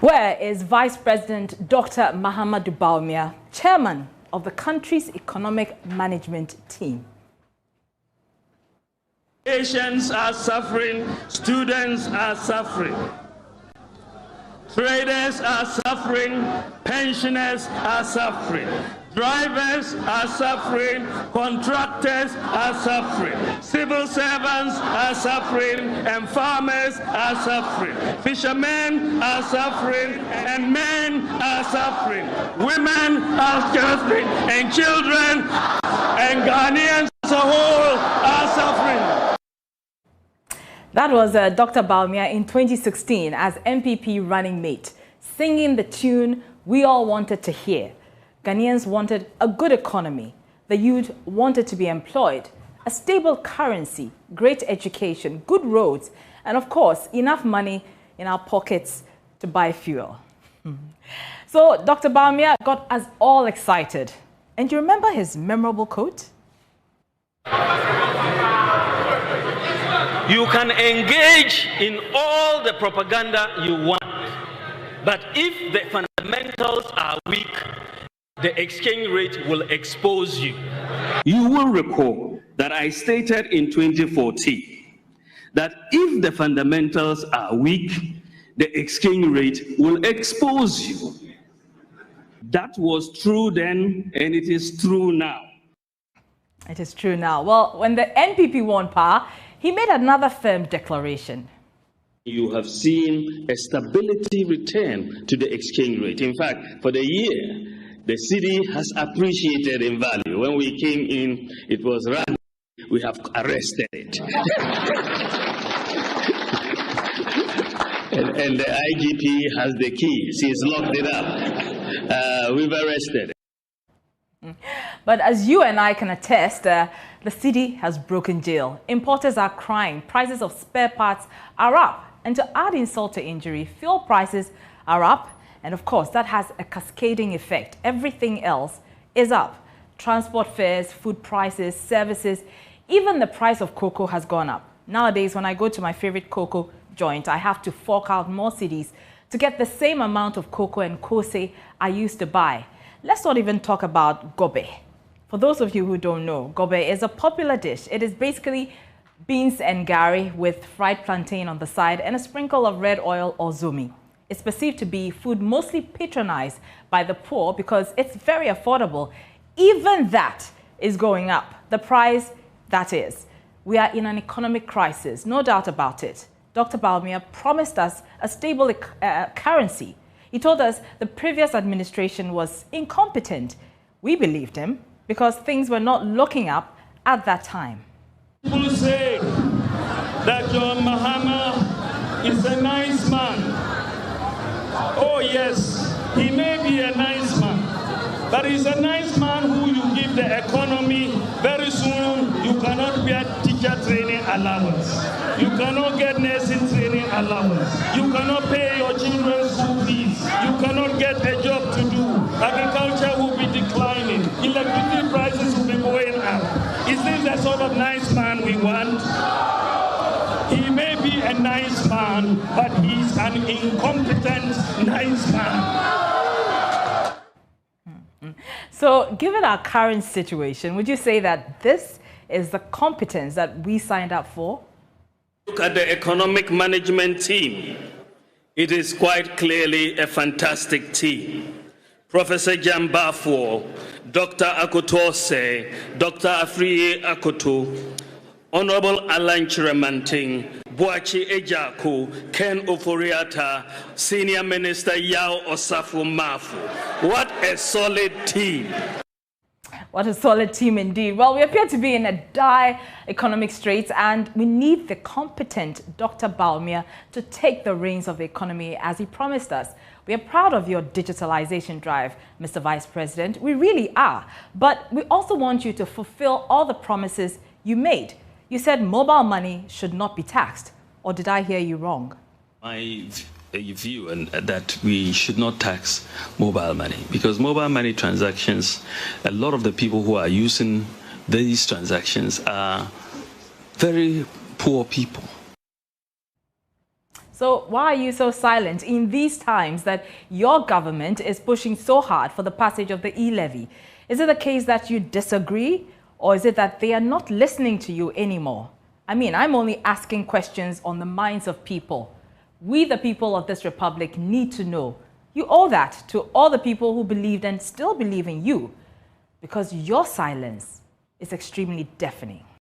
Where is Vice President Dr. Mahamudu Bawumia, chairman of the country's economic management team? Patients are suffering, students are suffering, traders are suffering, pensioners are suffering, drivers are suffering, contractors are suffering, civil servants are suffering, and farmers are suffering. Fishermen are suffering, and men are suffering. Women are suffering, and children and Ghanaians as a whole are suffering. That was Dr. Bawumia in 2016 as MPP running mate, singing the tune we all wanted to hear. Ghanaians wanted a good economy. The youth wanted to be employed, a stable currency, great education, good roads, and of course, enough money in our pockets to buy fuel. So Dr. Bawumia got us all excited. And do you remember his memorable quote? You can engage in all the propaganda you want, but if the fundamentals are weak, the exchange rate will expose you. You will recall that I stated in 2014 that if the fundamentals are weak, the exchange rate will expose you. That was true then, and it is true now. It is true now. Well, when the NPP won power, he made another firm declaration. You have seen a stability return to the exchange rate. In fact, for the year, the city has appreciated in value. When we came in, it was run. We have arrested it. and the IGP has the keys. He's locked it up. We've arrested it. But as you and I can attest, the city has broken jail. Importers are crying. Prices of spare parts are up. And to add insult to injury, fuel prices are up. And of course, that has a cascading effect. Everything else is up. Transport fares, food prices, services, even the price of cocoa has gone up. Nowadays, when I go to my favorite cocoa joint, I have to fork out more cedis to get the same amount of cocoa and kose I used to buy. Let's not even talk about gobe. For those of you who don't know, gobe is a popular dish. It is basically beans and gari with fried plantain on the side and a sprinkle of red oil or zumi. It's perceived to be food mostly patronized by the poor because it's very affordable. Even that is going up. The price, that is. We are in an economic crisis, no doubt about it. Dr. Bawumia promised us a stable currency. He told us the previous administration was incompetent. We believed him because things were not looking up at that time. People say that John Mahama is a nice man. Oh yes, he may be a nice man, but he's a nice man who you give the economy. Very soon you cannot get teacher training allowance. You cannot get nursing training allowance. You cannot pay your children's school fees. You cannot get a job to do. Agriculture will be declining. Electricity prices will be going up. Is this the sort of nice man we want? He may be a nice man, but he's an incompetent nice man. So, given our current situation, would you say that this is the competence that we signed up for? Look at the economic management team. It is quite clearly a fantastic team. Professor Jambafo, Dr. Akotose, Dr. Afriye Akoto, Honorable Alan Chiramanting, Boachi Ejaku, Ken Oforiata, Senior Minister Yao Osafo Mafu. What a solid team. What a solid team indeed. Well, we appear to be in a dire economic straits and we need the competent Dr. Bawumia to take the reins of the economy as he promised us. We are proud of your digitalization drive, Mr. Vice President. We really are. But we also want you to fulfill all the promises you made. You said mobile money should not be taxed. Or did I hear you wrong? My view and that we should not tax mobile money because mobile money transactions, a lot of the people who are using these transactions are very poor people. So why are you so silent in these times that your government is pushing so hard for the passage of the e-levy? Is it the case that you disagree, or is it that they are not listening to you anymore? I mean, I'm only asking questions on the minds of people. We, the people of this republic, need to know. You owe that to all the people who believed and still believe in you, because your silence is extremely deafening.